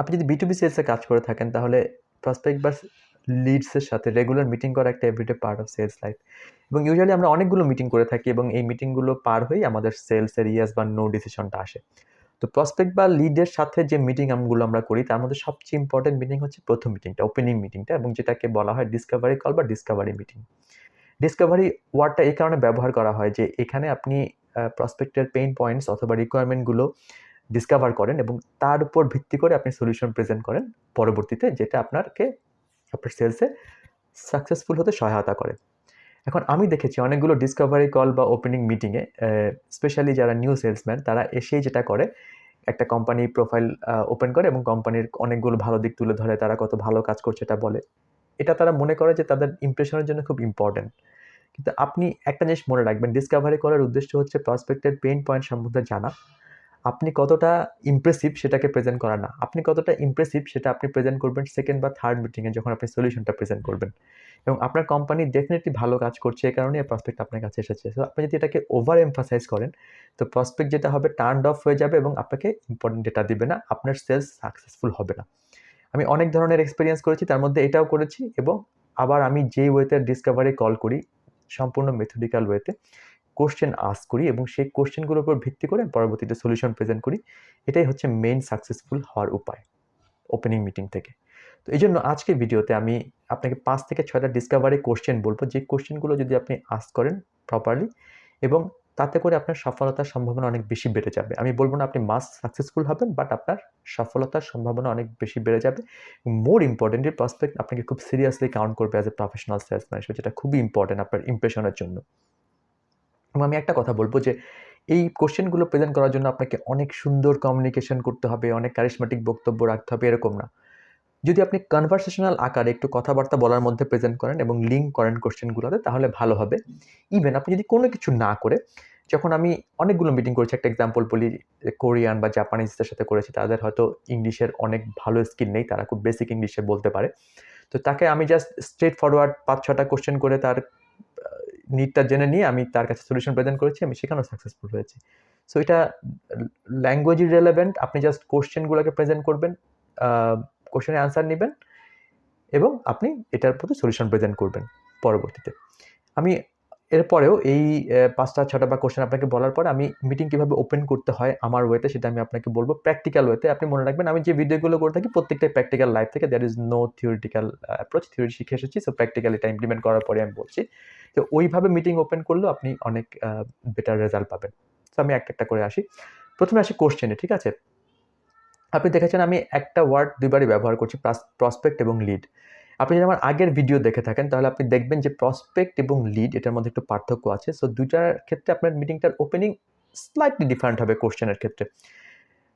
আপনি যদি B2B সেলসে কাজ করে থাকেন তাহলে প্রসপেক্ট বা লিডসের সাথে রেগুলার মিটিং করা একটা everyday part of sales life এবং ইউজুয়ালি আমরা অনেকগুলো মিটিং করে থাকি এবং এই মিটিংগুলো পার হয়েই আমাদের সেলসের ইয়েস বা নো ডিসিশনটা আসে। তো প্রসপেক্ট বা লিডের সাথে যে মিটিংগুলো আমরা করি তার মধ্যে সবচেয়ে ইম্পর্টেন্ট মিটিং হচ্ছে প্রথম মিটিংটা, ওপেনিং মিটিংটা, এবং যেটাকে বলা হয় ডিসকভারি কল বা ডিসকভারি মিটিং। ডিসকভারি ওয়ার্ডটা এই কারণে ব্যবহার করা হয় যে এখানে আপনি প্রসপেক্টের পেইন পয়েন্টস অথবা রিকোয়ারমেন্টগুলো ডিসকভার করেন এবং তার উপর ভিত্তি করে আপনি সলিউশন প্রেজেন্ট করেন পরবর্তীতে, যেটা আপনার সেলসে সাকসেসফুল হতে সহায়তা করে। এখন আমি দেখেছি অনেকগুলো ডিসকভারি কল বা ওপেনিং মিটিংয়ে স্পেশালি যারা নিউ সেলসম্যান তারা এসেই যেটা করে, একটা কোম্পানি প্রোফাইল ওপেন করে এবং কোম্পানির অনেকগুলো ভালো দিক তুলে ধরে, তারা কত ভালো কাজ করছে এটা বলে। এটা তারা মনে করে যে তাদের ইমপ্রেশনের জন্য খুব ইম্পর্টেন্ট। কিন্তু আপনি একটা জিনিস মনে রাখবেন, ডিসকভারি করার উদ্দেশ্য হচ্ছে প্রসপেক্টের পেইন পয়েন্ট সম্বন্ধে জানা। আপনি কতটা ইমপ্রেসিভ সেটাকে প্রেজেন্ট করা না, আপনি কতটা ইমপ্রেসিভ সেটা আপনি প্রেজেন্ট করবেন সেকেন্ড বা থার্ড মিটিংয়ে যখন আপনি সলিউশনটা প্রেজেন্ট করবেন। এবং আপনার কোম্পানি ডেফিনেটলি ভালো কাজ করছে, এই কারণেই প্রসপেক্ট আপনার কাছে এসেছে। সো আপনি যদি এটাকে ওভার এমফাসাইজ করেন তো প্রসপেক্ট যেটা হবে টার্নড অফ হয়ে যাবে এবং আপনাকে ইম্পর্টেন্ট ডেটা দিবে না, আপনার সেলস সাকসেসফুল হবে না। আমি অনেক ধরনের এক্সপিরিয়েন্স করেছি, তার মধ্যে এটাও করেছি। এবং আবার আমি যেই ওয়েতে ডিসকভারি কল করি, সম্পূর্ণ মেথডিক্যাল ওয়েতে কোশ্চেন আস্ক করি এবং সেই কোশ্চেনগুলোর উপর ভিত্তি করে পরবর্তীতে সলিউশন প্রেজেন্ট করি। এটাই হচ্ছে মেইন সাকসেসফুল হওয়ার উপায় ওপেনিং মিটিং থেকে। তো এই জন্য আজকের ভিডিওতে আমি আপনাকে 5 থেকে 6টা ডিসকভারি কোশ্চেন বলবো, যে কোশ্চেনগুলো যদি আপনি আস্ক করেন প্রপারলি এবং তাতে করে আপনার সফলতার সম্ভাবনা অনেক বেশি বেড়ে যাবে। আমি বলবো না আপনি মাস্ট সাকসেসফুল হবেন, বাট আপনার সফলতার সম্ভাবনা অনেক বেশি বেড়ে যাবে। মোর ইম্পর্টেন্টলি প্রসপেক্ট আপনাকে খুব সিরিয়াসলি কাউন্ট করবে অ্যাজ এ প্রফেশনাল সেলসম্যান হিসেবে, যেটা খুবই ইম্পর্টেন্ট আপনার ইমপ্রেশনের জন্য। এবং আমি একটা কথা বলবো যে এই কোশ্চেনগুলো প্রেজেন্ট করার জন্য আপনাকে অনেক সুন্দর কমিউনিকেশন করতে হবে, অনেক কারিশমেটিক বক্তব্য রাখতে হবে, এরকম না। যদি আপনি কনভারসেশনাল আকারে একটু কথাবার্তা বলার মধ্যে প্রেজেন্ট করেন এবং লিঙ্ক করেন কোশ্চেনগুলোতে, তাহলে ভালো হবে। ইভেন আপনি যদি কোনো কিছু না করে, যখন আমি অনেকগুলো মিটিং করেছি, একটা এক্সাম্পল বলি, কোরিয়ান বা জাপানিজদের সাথে করেছি, তাদের হয়তো ইংলিশের অনেক ভালো স্কিল নেই, তারা খুব বেসিক ইংলিশে বলতে পারে। তো তাকে আমি জাস্ট স্ট্রেট ফরওয়ার্ড 5-6টা কোশ্চেন করে তার নিডটা জেনে নিয়ে আমি তার কাছে সলিউশন প্রেজেন্ট করেছি, আমি সেখানেও সাকসেসফুল হয়েছি। সো এটা ল্যাঙ্গুয়েজ ইররেলেভেন্ট, আপনি জাস্ট কোশ্চেনগুলোকে প্রেজেন্ট করবেন, কোশ্চেনের আনসার নেবেন এবং আপনি এটার প্রতি সলিউশন প্রেজেন্ট করবেন পরবর্তীতে। আমি এরপরেও এই 5টা-6টা বা কোশ্চেন আপনাকে বলার পর আমি মিটিং কীভাবে ওপেন করতে হয় আমার ওয়েতে, সেটা আমি আপনাকে বলবো প্র্যাকটিক্যাল ওয়েতে। আপনি মনে রাখবেন আমি যে ভিডিওগুলো করে থাকি প্রত্যেকটাই প্র্যাকটিক্যাল লাইফ থেকে, there is no theoretical approach. Theory শিখে এসেছি, সো প্র্যাকটিক্যাল এটা ইমপ্লিমেন্ট করার পরে আমি বলছি। তো ওইভাবে মিটিং ওপেন করলেও আপনি অনেক বেটার রেজাল্ট পাবেন। সো আমি একটা করে আসি। প্রথমে আসি কোশ্চেনে, ঠিক আছে? আপনি দেখেছেন আমি একটা ওয়ার্ড 2 বারই ব্যবহার করছি, প্রসপেক্ট এবং লিড। আপনি যদি আমার আগের ভিডিও দেখে থাকেন তাহলে আপনি দেখবেন যে প্রসপেক্ট এবং লিড এটার মধ্যে একটু পার্থক্য আছে। সো 2টার ক্ষেত্রে আপনার মিটিংটার ওপেনিং স্লাইটলি ডিফারেন্ট হবে কোশ্চেনের ক্ষেত্রে।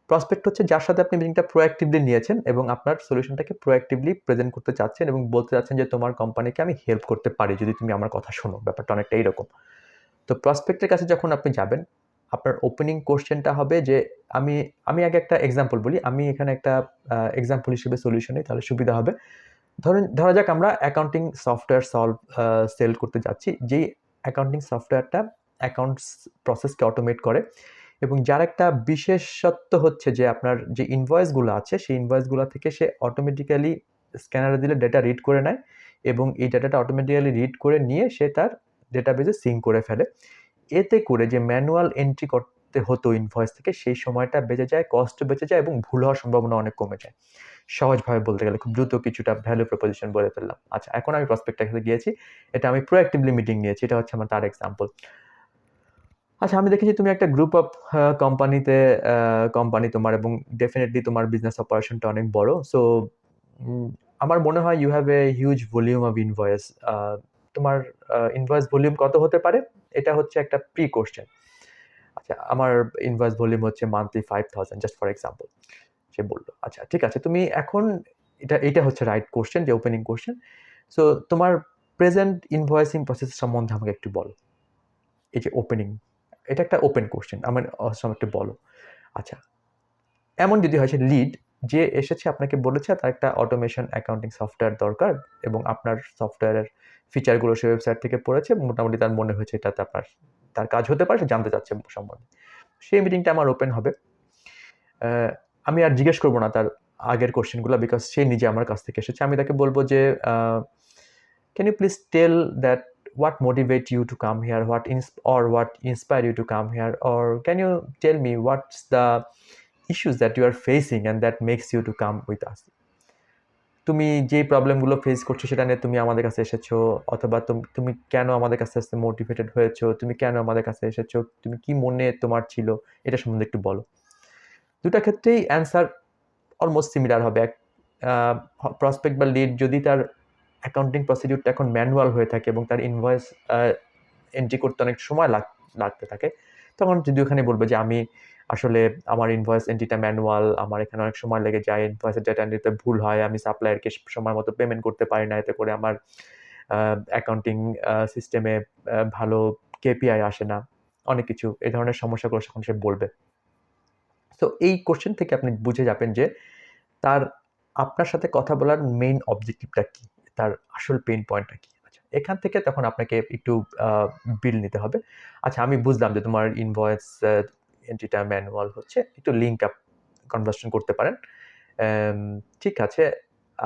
প্রসপেক্ট হচ্ছে যার সাথে আপনি মিটিংটা প্রোঅ্যাক্টিভলি নিয়েছেন এবং আপনার সলিউশনটাকে প্রোঅ্যাক্টিভলি প্রেজেন্ট করতে চাচ্ছেন এবং বলতে চাচ্ছেন যে তোমার কোম্পানিকে আমি হেল্প করতে পারি যদি তুমি আমার কথা শোনো। ব্যাপারটা অনেকটা এইরকম। তো প্রসপেক্টের কাছে যখন আপনি যাবেন, আপনার ওপেনিং কোশ্চেনটা হবে যে আমি আমি আগে একটা এক্সাম্পল বলি। আমি এখানে একটা এক্সাম্পল হিসেবে সলিউশন নিই, তাহলে সুবিধা হবে। ধরা যাক আমরা অ্যাকাউন্টিং সফটওয়্যার সেল করতে যাচ্ছি, যেই অ্যাকাউন্টিং সফটওয়্যারটা অ্যাকাউন্টস প্রসেসকে অটোমেট করে এবং যার একটা বিশেষত্ব হচ্ছে যে আপনার যে ইনভয়েসগুলো আছে সেই ইনভয়েসগুলো থেকে সে অটোমেটিক্যালি স্ক্যানারে দিলে ডেটা রিড করে নেয় এবং এই ডেটাটা অটোমেটিক্যালি রিড করে নিয়ে সে তার ডেটাবেজে সিঙ্ক করে ফেলে। এতে করে যে ম্যানুয়াল এন্ট্রি করতে হতো ইনভয়েস থেকে, সেই সময়টা বেঁচে যায়, কস্ট বেঁচে যায় এবং ভুল হওয়ার সম্ভাবনা অনেক কমে যায়। সহজভাবে বলতে গেলে খুব দ্রুত কিছুটা ভ্যালু প্রপোজিশন বলে ফেললাম। আচ্ছা, এখন আমি প্রসপেক্টের কাছে গিয়েছি, এটা আমি প্রোঅ্যাক্টিভলি মিটিং নিয়েছি, এটা হচ্ছে আমার তার এক্সাম্পল। আচ্ছা, আমি দেখেছি তুমি একটা গ্রুপ অফ কোম্পানিতে কোম্পানি তোমার এবং ডেফিনিটলি তোমার বিজনেস অপারেশনটা অনেক বড়। সো আমার মনে হয় you have a huge volume of invoice. তোমার ইনভয়েস ভলিউম কত হতে পারে? এটা হচ্ছে একটা প্রি কোশ্চেন। আচ্ছা, আমার ইনভয়েস ভলিউম হচ্ছে মান্থলি 5,000 জাস্ট ফর এক্সাম্পল। সে বলল, আচ্ছা ঠিক আছে, তুমি এখন এটা হচ্ছে রাইট কোশ্চেন, যে ওপেনিং কোশ্চেন। সো তোমার প্রেজেন্ট ইনভয়েসিং প্রসেস সম্বন্ধে আমাকে একটু বলো। এই যে ওপেনিং, এটা একটা ওপেন কোশ্চেন, আমার একটু বলো। আচ্ছা, এমন যদি হয় সে লিড, যে এসেছে আপনাকে বলেছে তার একটা অটোমেশন অ্যাকাউন্টিং সফটওয়্যার দরকার এবং আপনার সফটওয়্যারের ফিচারগুলো সে ওয়েবসাইট থেকে পড়েছে, মোটামুটি তার মনে হয়েছে এটাতে তার কাজ হতে পারে, সে জানতে চাচ্ছে সম্বন্ধে। সেই মিটিংটা আমার ওপেন হবে। আমি আর জিজ্ঞেস করবো না তার আগের কোশ্চেনগুলো, বিকজ সে নিজে আমার কাছ থেকে এসেছে। আমি তাকে বলবো যে can you please tell that what motivate you to come here, what inspire you to come here, or can you tell me what's the issues that you are facing and that makes you to come with us? তুমি যে প্রবলেমগুলো face করছো সেটা নিয়ে তুমি আমাদের কাছে এসেছো, অথবা তুমি কেন আমাদের কাছে আসতে মোটিভেটেড হয়েছো, তুমি কেন আমাদের কাছে এসেছো, তুমি কি মনে তোমার ছিল, এটা সম্বন্ধে একটু বলো। দুটা ক্ষেত্রেই অ্যান্সার অলমোস্ট সিমিলার হবে। প্রসপেক্ট বা লিড যদি তার অ্যাকাউন্টিং প্রসিডিউরটা এখন ম্যানুয়াল হয়ে থাকে এবং তার ইনভয়েস এন্ট্রি করতে অনেক সময় লাগতে থাকে, তখন যদি ওখানে বলবে যে আমি আসলে আমার ইনভয়েস এন্ট্রিটা ম্যানুয়াল, আমার এখানে অনেক সময় লেগে যায়, ইনভয়েসের ডেটা এন্ট্রিতে ভুল হয়, আমি সাপ্লায়ারকে সময় মতো পেমেন্ট করতে পারি না, এতে করে আমার অ্যাকাউন্টিং সিস্টেমে ভালো কেপিআই আসে না, অনেক কিছু এই ধরনের সমস্যাগুলো যখন সে বলবে। তো এই কোশ্চেন থেকে আপনি বুঝে যাবেন যে তার আপনার সাথে কথা বলার মেইন অবজেক্টিভটা কি, তার আসল পেইন পয়েন্টটা কি। আচ্ছা, এখান থেকে তখন আপনাকে একটু বিল নিতে হবে। আচ্ছা, আমি বুঝলাম যে তোমার ইনভয়েস এন্ট্রিটা ম্যানুয়াল হচ্ছে, একটু লিঙ্ক আপ কনভার্সন করতে পারেন। ঠিক আছে,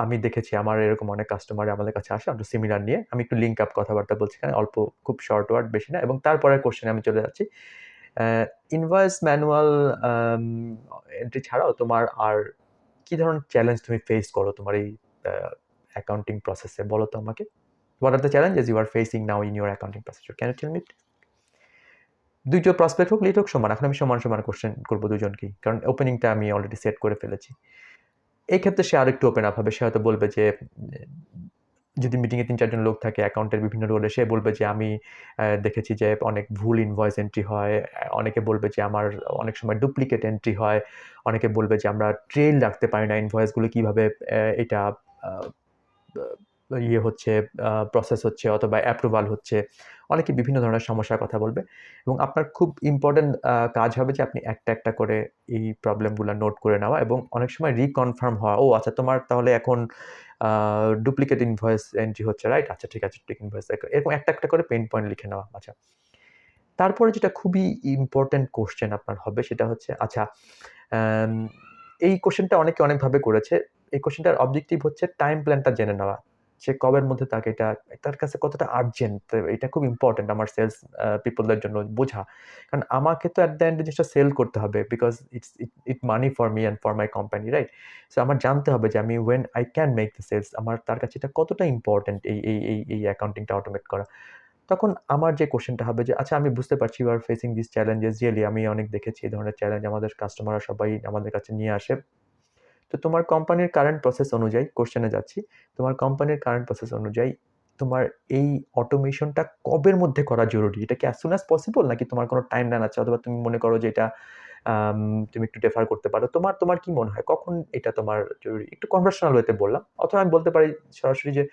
আমি দেখেছি আমার এরকম অনেক কাস্টমার আমাদের কাছে আসে আমরা সিমিলার নিয়ে, আমি একটু লিঙ্ক আপ কথাবার্তা বলছি এখানে, অল্প খুব শর্ট ওয়ার্ড, বেশি না। এবং তারপরের কোশ্চেনে আমি চলে যাচ্ছি, ইনভয়েস ম্যানুয়াল এন্ট্রি ছাড়াও তোমার আর কি ধরনের চ্যালেঞ্জ তুমি ফেস করো তোমার এই অ্যাকাউন্টিং প্রসেসে, বলো তো আমাকে। What are the challenges you are facing now in your accounting process, can you tell me? দুইটো প্রসপেক্ট হোক, লিড হোক, সমান। এখন আমি সমান সমান কোশ্চেন করবো দুজনকেই, কারণ ওপেনিংটা আমি অলরেডি সেট করে ফেলেছি। এই ক্ষেত্রে সে আরেকটু ওপেন আপ হবে। সে হয়তো বলবে যে যদি মিটিংয়ে ৩-৪ জন লোক থাকে অ্যাকাউন্টের বিভিন্ন রোলে, সে বলবে যে আমি দেখেছি যে অনেক ভুল ইনভয়েস এন্ট্রি হয়। অনেকে বলবে যে আমার অনেক সময় ডুপ্লিকেট এন্ট্রি হয়। অনেকে বলবে যে আমরা ট্রেইল রাখতে পারি না, ইনভয়েসগুলো কীভাবে এটা ইয়ে হচ্ছে, প্রসেস হচ্ছে অথবা অ্যাপ্রুভাল হচ্ছে। অনেকে বিভিন্ন ধরনের সমস্যার কথা বলবে এবং আপনার খুব ইম্পর্টেন্ট কাজ হবে যে আপনি একটা একটা করে এই প্রবলেমগুলো নোট করে নেওয়া এবং অনেক সময় রিকনফার্ম হওয়া। ও আচ্ছা, তোমার তাহলে এখন ডুপ্লিকেট ইনভয়েস এন্ট্রি হচ্ছে, রাইট? আচ্ছা, ঠিক আছে, ডুপ্লিকেট ইনভয়েস, এরকম একটা একটা করে পেইন পয়েন্ট লিখে নেওয়া। আচ্ছা, তারপরে যেটা খুবই ইম্পর্টেন্ট কোশ্চেন আপনার হবে সেটা হচ্ছে, আচ্ছা, এই কোশ্চেনটা অনেকে অনেকভাবে করেছে। এই কোশ্চেনটার অবজেক্টিভ হচ্ছে টাইম প্ল্যানটা জেনে নেওয়া। সে কবের মধ্যে তাকে এটা, তার কাছে কতটা আর্জেন্ট, এটা খুব ইম্পর্টেন্ট আমার সেলস পিপলদের জন্য বোঝা। কারণ আমাকে তো অ্যাট দ্য এন্ড জিনিসটা সেল করতে হবে, because it money for me and for my company, right? So আমার জানতে হবে যে আমি when I can make the sales, আমার তার কাছে এটা কতটা ইম্পর্টেন্ট এই অ্যাকাউন্টিংটা অটোমেট করা। তখন আমার যে কোশ্চেনটা হবে যে, আচ্ছা, আমি বুঝতে পারছি you are facing this challenges, really আমি অনেক দেখেছি এই ধরনের চ্যালেঞ্জ, আমাদের কাস্টমাররা সবাই আমাদের কাছে নিয়ে আসে। তো তোমার কোম্পানির কারেন্ট প্রসেস অনুযায়ী কোশ্চেনে যাচ্ছি, তোমার কোম্পানির কারেন্ট প্রসেস অনুযায়ী তোমার এই অটোমেশনটা কবের মধ্যে করা জরুরি? এটা কি অ্যাজ সুন অ্যাজ পসিবল, নাকি তোমার কোনো টাইমলাইন আছে, অথবা তুমি মনে করো যে এটা তুমি একটু ডেফার করতে পারো? তোমার কি মনে হয় কখন এটা তোমার জরুরি? একটু কনভার্সেশনাল ওয়েতে বললাম, অথবা আমি বলতে পারি সরাসরি যে,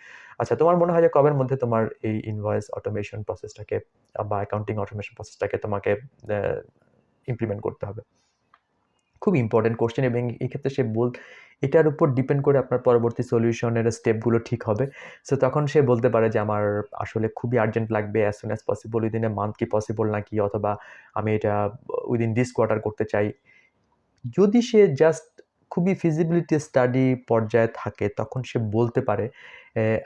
আচ্ছা, তোমার মনে হয় যে কবের মধ্যে তোমার এই ইনভয়েস অটোমেশন প্রসেসটাকে বা অ্যাকাউন্টিং অটোমেশন প্রসেসটাকে তোমাকে ইমপ্লিমেন্ট করতে হবে? খুব ইম্পর্টেন্ট কোশ্চেন এবং এই ক্ষেত্রে এটার উপর ডিপেন্ড করে আপনার পরবর্তী সলিউশনের স্টেপগুলো ঠিক হবে। সো তখন সে বলতে পারে যে আমার আসলে খুবই আর্জেন্ট লাগবে, as soon as possible, within a month কি পসিবল নাকি, অথবা আমি এটা উইদিন দিস কোয়ার্টার করতে চাই। যদি সে জাস্ট খুবই ফিজিবিলিটি স্টাডি পর্যায়ে থাকে, তখন সে বলতে পারে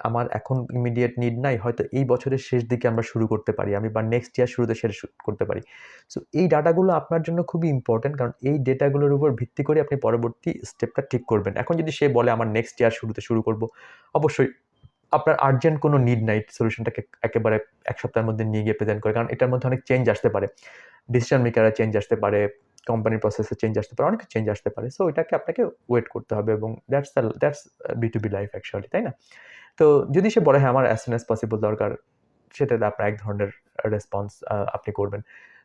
আমার এখন ইমিডিয়েট নিড নাই, হয়তো এই বছরের শেষ দিকে আমরা শুরু করতে পারি, আমি বা নেক্সট ইয়ার শুরুতে সেটা করতে পারি। সো এই ডাটাগুলো আপনার জন্য খুবই ইম্পর্টেন্ট, কারণ এই ডেটাগুলোর উপর ভিত্তি করে আপনি পরবর্তী স্টেপটা ঠিক করবেন। এখন যদি সে বলে আমার নেক্সট ইয়ার শুরুতে শুরু করব, অবশ্যই আপনার আর্জেন্ট কোনো নিড নাই সলিউশনটাকে একেবারে ১ সপ্তাহের মধ্যে নিয়ে গিয়ে প্রেজেন্ট করে, কারণ এটার মধ্যে অনেক চেঞ্জ আসতে পারে। ডিসিশন মেকারের চেঞ্জ আসতে পারে, কোম্পানির প্রসেসে চেঞ্জ আসতে পারে, অনেক চেঞ্জ আসতে পারে। সো এটাকে আপনাকে ওয়েট করতে হবে এবং দ্যাটস B2B লাইফ অ্যাকচুয়ালি, তাই না? তো যদি সে বলে হ্যাঁ, আমার অ্যাজ সুন অ্যাজ পসিবল দরকার, সেটাতে আপনার এক ধরনের রেসপন্স আপনি করবেন।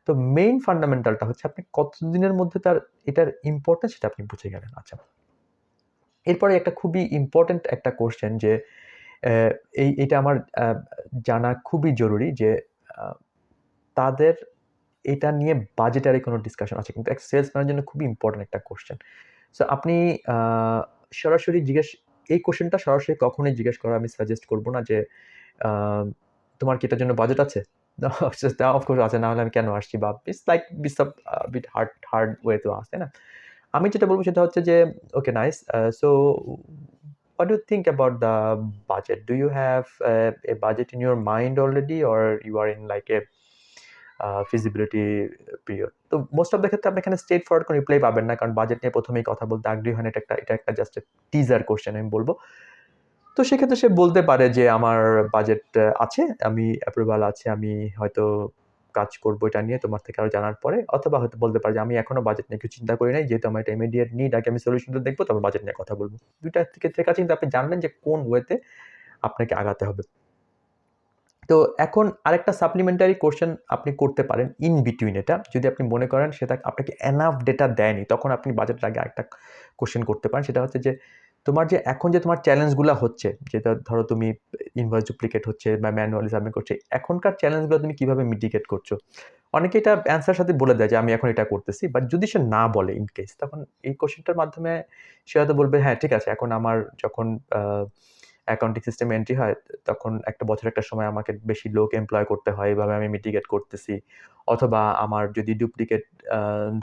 তো মেইন ফান্ডামেন্টালটা হচ্ছে আপনি কতদিনের মধ্যে এটার ইম্পর্টেন্স সেটা আপনি বুঝে গেলেন। আচ্ছা, এরপরে একটা খুবই ইম্পর্টেন্ট একটা কোশ্চেন যে এইটা আমার জানা খুবই জরুরি যে তাদের এটা নিয়ে বাজেটারি কোনো ডিসকাশন আছে, কিন্তু এক সেলসম্যানের জন্য খুবই ইম্পর্টেন্ট একটা কোশ্চেন। সো আপনি সরাসরি এই কোশ্চেনটা সরাসরি কখনোই জিজ্ঞেস করা আমি সাজেস্ট করব না যে তোমার কি এটার জন্য বাজেট আছে? অফকোর্স আছে, না হলে আমি কেন আসছি, বা it's like bit hard way to ask, তাই না? আমি যেটা বলবো সেটা হচ্ছে যে okay nice, so what do you think about the budget? Do you have a budget in your mind already, or you are in like a feasibility period? তো most of the ক্ষেত্রে আপনি এখানে স্ট্রেট ফরওয়ার্ড কোনো reply পাবেন না, কারণ budget নিয়ে প্রথমেই কথা বলতে আগ্রহী হন। এটা একটা জাস্ট টিজার কোশ্চেন আমি বলবো। তো সেক্ষেত্রে সে বলতে পারে যে আমার বাজেট আছে, আমি অ্যাপ্রুভাল আছে, আমি হয়তো কাজ করবো এটা নিয়ে তোমার থেকে আরো জানার পরে, অথবা হয়তো বলতে পারে যে আমি এখনো বাজেট নিয়ে কিছু চিন্তা করি নাই, যেহেতু আমার এটা ইমিডিয়েট নিড, আগে আমি সলিউশনটা দেখবো, তারপর বাজেট নিয়ে কথা বলবো। দুইটা থেকে আছে, কিন্তু আপনি জানবেন যে কোন ওয়েতে আপনাকে আগাতে হবে। তো এখন আরেকটা সাপ্লিমেন্টারি কোশ্চেন আপনি করতে পারেন ইন বিটুইন, এটা যদি আপনি মনে করেন সেটা আপনাকে এনাফ ডেটা দেয়নি, তখন আপনি বাজেটের আগে আরেকটা কোশ্চেন করতে পারেন। সেটা হচ্ছে যে তোমার যে এখন যে তোমার চ্যালেঞ্জগুলো হচ্ছে, যেটা ধরো তুমি ইনভয়েস ডুপ্লিকেট হচ্ছে বা ম্যানুয়ালি সাবমিট করছে, এখনকার চ্যালেঞ্জগুলো তুমি কিভাবে মিটিগেট করছো? অনেকে এটা অ্যান্সার সাথে বলে দেয় যে আমি এখন এটা করতেছি, বাট যদি সে না বলে ইন কেস, তখন এই কোশ্চেনটার মাধ্যমে সে হয়তো বলবে হ্যাঁ ঠিক আছে, এখন আমার যখন অ্যাকাউন্টিং সিস্টেম এন্ট্রি হয়, তখন একটা বছর একটা সময় আমাকে বেশি লোক এমপ্লয় করতে হয়, এভাবে আমি মিটিগেট করতেছি। অথবা আমার যদি ডুপ্লিকেট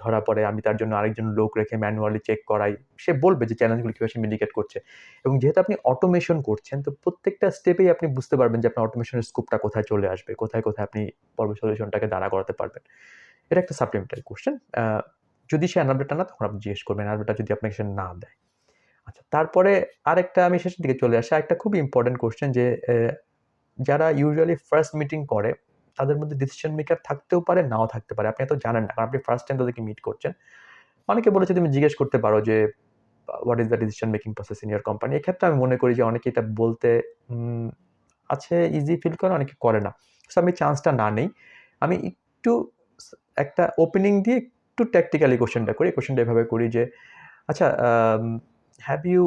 ধরা পড়ে, আমি তার জন্য আরেকজন লোক রেখে ম্যানুয়ালি চেক করাই। সে বলবে যে চ্যালেঞ্জগুলো কীভাবে সে মিটিগেট করছে। এবং যেহেতু আপনি অটোমেশন করছেন, তো প্রত্যেকটা স্টেপেই আপনি বুঝতে পারবেন যে আপনার অটোমেশনের স্কোপটা কোথায় চলে আসবে, কোথায় আপনি পরবর্তী সলিউশনটাকে দাঁড়া করাতে পারবেন। এটা একটা সাপ্লিমেন্টারি কোশ্চেন। যদি সে অ্যানাবেটা না, তখন আপনি জিজ্ঞেস করবেন, অ্যানাবেটা যদি আপনাকে সে না দেয়। আচ্ছা, তারপরে আরেকটা আমি শেষের দিকে চলে আসি, আরেকটা খুবই ইম্পর্টেন্ট কোশ্চেন যে যারা ইউজুয়ালি ফার্স্ট মিটিং করে, তাদের মধ্যে ডিসিশন মেকার থাকতেও পারে, নাও থাকতে পারে। আপনি এত জানেন না, কারণ আপনি ফার্স্ট টাইম তাদেরকে মিট করছেন। অনেকে বলেছে তুমি জিজ্ঞেস করতে পারো যে what is the decision making process in your company. এক্ষেত্রে আমি মনে করি যে অনেকে এটা বলতে আছে ইজি ফিল করে, অনেকে করে না। সো আমি চান্সটা না নেই, আমি একটু একটা ওপেনিং দিয়ে একটু ট্যাকটিক্যালি কোশ্চেনটা করি। কোশ্চেনটা এভাবে করি যে আচ্ছা, have you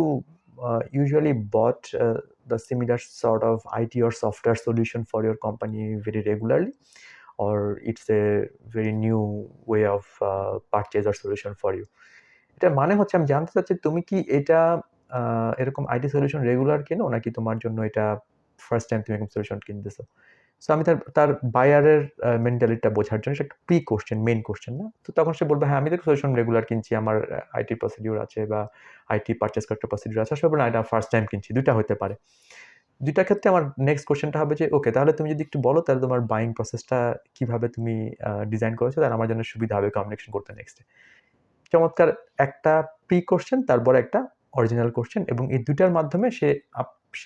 usually bought the similar sort of IT or software solution for your company very regularly, or it's a very new way of purchase or solution for you? এটা মানে হচ্ছে আমি জানতে চাচ্ছি তুমি কি এটা এরকম আইটি সলিউশন রেগুলার কেনো, নাকি তোমার জন্য এটা ফার্স্ট টাইম তুমি এরকম সলিউশন কিনতেছো? সো আমি তার বায়ারের মেন্টালিটিটা বোঝার জন্য একটা প্রি কোশ্চেন, মেইন কোশ্চেন না। তো তখন সে বলবে হ্যাঁ আমি তো সলিউশন রেগুলার কিনছি, আমার আইটি প্রসিডিউর আছে বা আইটি পারচেজ করার একটা প্রসিডিউর আছে। আসলে বলবে না, এটা ফার্স্ট টাইম কিনছি। ২ টা হতে পারে। ২ টার ক্ষেত্রে আমার নেক্সট কোশ্চেনটা হবে যে ওকে, তাহলে তুমি যদি একটু বলো তাহলে তোমার বাইং প্রসেসটা কিভাবে তুমি ডিজাইন করেছো, তাহলে আমার জন্য সুবিধা হবে কমিউনিকেশন করতে নেক্সটে। চমৎকার একটা প্রি কোশ্চেন, তারপরে একটা অরিজিনাল কোশ্চেন, এবং এই ২ টার মাধ্যমে সে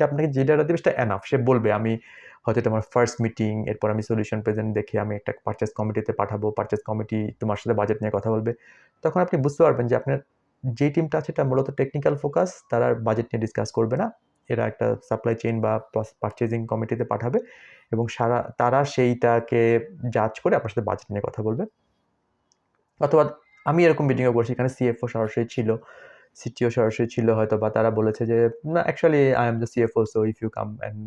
আপনাকে যে ডাটা দেবে সেটা এনাফ। সে বলবে আমি হয়তো এটা আমার ফার্স্ট মিটিং, এরপর আমি সলিউশন প্রেজেন্ট দেখে আমি একটা পারচেজ কমিটিতে পাঠাবো। পারচেজ কমিটি তোমার সাথে বাজেট নিয়ে কথা বলবে। তখন আপনি বুঝতে পারবেন যে আপনার যে টিমটা আছে এটা মূলত টেকনিক্যাল ফোকাস, তারা বাজেট নিয়ে ডিসকাস করবে না। এরা একটা সাপ্লাই চেইন বা পারচেজিং কমিটিতে পাঠাবে এবং তারা সেইটাকে জাজ করে আপনার সাথে বাজেট নিয়ে কথা বলবে। অথবা আমি এরকম মিটিংও করছি, এখানে সিএফও সরাসরি ছিল, সিটিও সরাসরি ছিল হয়তো, বা তারা বলেছে যে না actually I am the CFO, so if you come and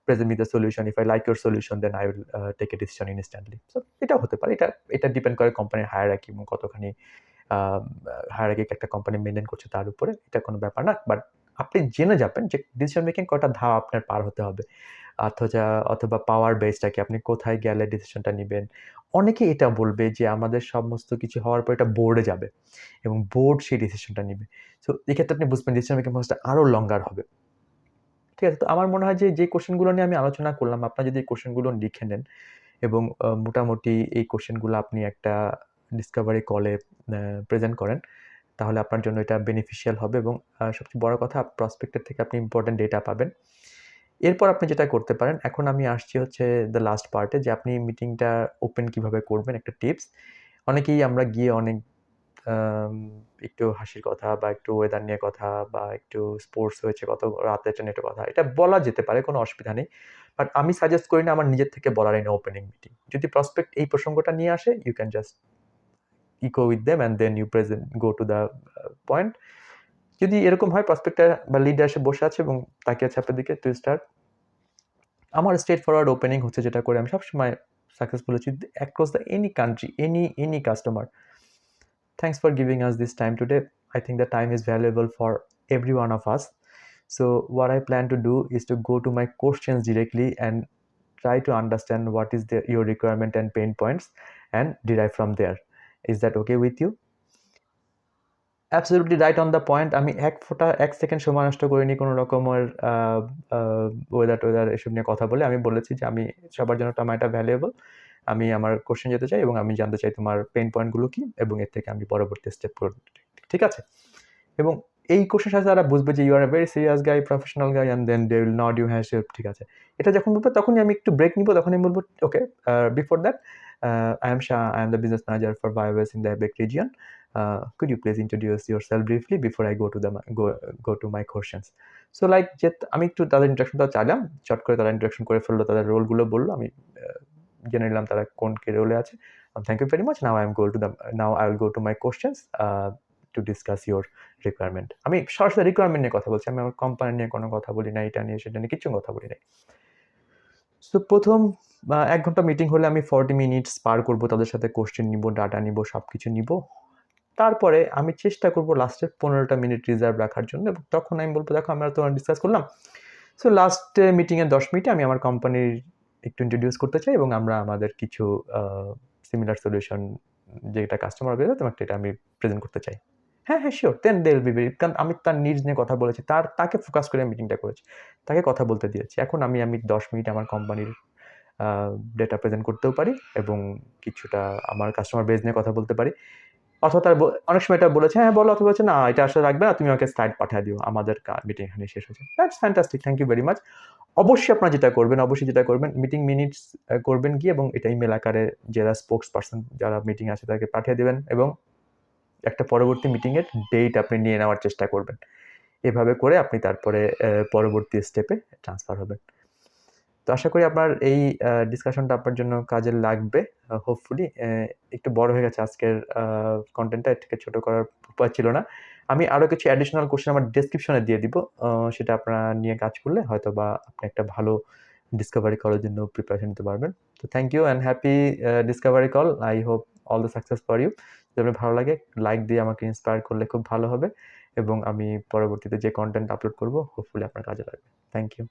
present me the solution, if I like your solution then I will take a decision instantly. So এটাও হতে পারে। এটা ডিপেন্ড করে কোম্পানির হায়ারার্কি এবং কতখানি হায়ারার্কিক একটা কোম্পানি মেইনটেইন করছে তার উপরে। এটা কোনো ব্যাপার না। বাট আপনি জেনে যাবেন যে ডিসিশন মেকিং কয়টা ধাপ আপনার পার হতে হবে। অথবা পাওয়ার বেসটা কি, আপনি কোথায় গেলে ডিসিশনটা নিবেন। অনেকে এটা বলবে যে আমাদের সমস্ত কিছু হওয়ার পর এটা বোর্ডে যাবে এবং বোর্ড সেই ডিসিশনটা নিবে। সো এক্ষেত্রে আপনি বুঝবেন ডিসিশন মেকিং প্রসেসটা আরো লঙ্গার হবে। ঠিক আছে? তো আমার মনে হয় যে কোয়েশ্চেনগুলো নিয়ে আমি আলোচনা করলাম, আপনারা যদি এই কোয়েশ্চেনগুলো লিখে নেন এবং মোটামুটি এই কোয়েশ্চেনগুলো আপনি একটা ডিসকভারি কলে প্রেজেন্ট করেন, তাহলে আপনার জন্য এটা বেনিফিশিয়াল হবে এবং সবচেয়ে বড় কথা, প্রসপেক্টের থেকে আপনি ইম্পোর্টেন্ট ডেটা পাবেন। এরপর আপনি যেটা করতে পারেন, এখন আমি আসছি হচ্ছে দ্য লাস্ট পার্টে, যে আপনি মিটিংটা ওপেন কিভাবে করবেন, একটা টিপস। অনেকেই আমরা গিয়ে অনেক একটু হাসির কথা বা একটু ওয়েদার নিয়ে কথা বা একটু স্পোর্টস হয়েছে কত রাতে, এটা নিয়ে কথা, এটা বলা যেতে পারে, কোনো অসুবিধা নেই। বাট আমি সাজেস্ট করি না আমার নিজের থেকে বলার ইন ওপেনিং মিটিং। যদি প্রসপেক্ট এই প্রসঙ্গটা নিয়ে আসে, you can just echo with them and then you go to the point. যদি এরকম হয় প্রসপেক্টর বা লিডার এসে বসে আছে এবং তাকিয়ে আছে আপনার দিকে, টু স্টার্ট। আমার স্ট্রেট ফরওয়ার্ড ওপেনিং হচ্ছে যেটা করে আমি সবসময় সাকসেসফুল হচ্ছি across the any country, any customer. Thanks for giving us this time today. I think the time is valuable for every one of us. So what I plan to do is to go to my questions directly and try to understand what is your requirement and pain points and derive from there. Is that okay with you? Absolutely right on the point. আমি এক second সময় নষ্ট করিনি কোনো রকমের weather এসব নিয়ে কথা বলে। আমি বলেছি যে আমি সবার জন্য টমেটো ভ্যালুয়েবল। আমি আমার কোশ্চেন যেতে চাই এবং আমি জানতে চাই তোমার পেইন পয়েন্টগুলো কী এবং এর থেকে আমি পরবর্তী স্টেপ করব। ঠিক আছে? এবং এই কোশ্চেনের সাথে তারা বুঝবে যে you are a very serious guy, professional guy, and then they will nod you হ্যাঁ শিওর, ঠিক আছে। এটা যখন বলবে তখনই আমি একটু ব্রেক নিব, তখনই আমি বলবো okay, before that I am Shah, I am the business manager for BioWaste in the ABEC region. Could you please introduce yourself briefly before I go to my questions? So like যে আমি একটু তাদের ইন্ট্রোডাকশনটা চাইলাম, চট করে তারা introduction করে ফেললো, তাদের রোলগুলো বললো, আমি জেনে নিলাম তারা কোন কি রোলে আছে। Thank you very much. Now I will go to my questions to discuss your requirement. আমি সরাসরি রিকোয়ারমেন্ট নিয়ে কথা বলছি, আমি আমার কোম্পানি নিয়ে কোনো কথা বলি না, এটা নিয়ে সেটা নিয়ে কিছু কথা বলি নাই। সো প্রথম 1 ঘন্টা মিটিং হলে আমি 40 মিনিটস পার করবো, তাদের সাথে কোশ্চেন নিব, ডাটা নিব, সব কিছু নিব। তারপরে আমি চেষ্টা করব লাস্টের 15টা মিনিট রিজার্ভ রাখার জন্য, এবং তখন আমি বলবো দেখো আমরা তো ডিসকাস করলাম, সো লাস্টে মিটিংয়ে 10 মিনিটে আমি আমার কোম্পানির একটু ইন্ট্রোডিউস করতে চাই এবং আমরা আমাদের কিছু সিমিলার সলিউশন যেটা কাস্টমার বেরোয় তোমাকে এটা আমি প্রেজেন্ট করতে চাই। হ্যাঁ sure, then they will be very, কারণ আমি তার নিডস নিয়ে কথা বলেছি, তাকে ফোকাস করে মিটিংটা করেছি, তাকে কথা বলতে দিয়েছি। এখন আমি 10 মিনিট আমার কোম্পানির ডেটা প্রেজেন্ট করতেও পারি এবং কিছুটা আমার কাস্টমার বেস নিয়ে কথা বলতে পারি। অথবা তার অনেক সময় এটা বলেছে হ্যাঁ বলো, অথবা বলছে না এটা আসলে রাখবে না, তুমি আমাকে স্লাইড পাঠিয়ে দিও, আমাদের মিটিং এখানে শেষ হয়েছে। That's fantastic, thank you very much. অবশ্যই আপনারা যেটা করবেন মিটিং মিনিটস করবেন কি, এবং এটা ইমেল আকারে যারা স্পোক্স পার্সন যারা মিটিং আছে তাদেরকে পাঠিয়ে দেবেন এবং একটা পরবর্তী মিটিংয়ের ডেট আপনি নিয়ে নেওয়ার চেষ্টা করবেন। এভাবে করে আপনি তারপরে পরবর্তী স্টেপে ট্রান্সফার হবেন। তো আশা করি আপনার এই ডিসকাশনটা আপনার জন্য কাজে লাগবে। হোপফুলি একটু বড় হয়ে গেছে আজকের কনটেন্টটা, এটাকে ছোট করার উপায় ছিল না। আমি আরও কিছু অ্যাডিশনাল কোশ্চেন আমার ডেসক্রিপশনে দিয়ে দিব। সেটা আপনারা নিয়ে কাজ করলে হয়তোবা আপনি একটা ভালো ডিসকভারি কলের জন্য প্রিপারেশন নিতে পারবেন। তো thank you and happy discovery call. I hope all the success for you. যদি আপনার ভালো লাগে লাইক দিয়ে আমাকে ইন্সপায়ার করলে খুব ভালো হবে এবং আমি পরবর্তীতে যে কনটেন্ট আপলোড করব হোপফুলি আপনার কাজে লাগবে। Thank you.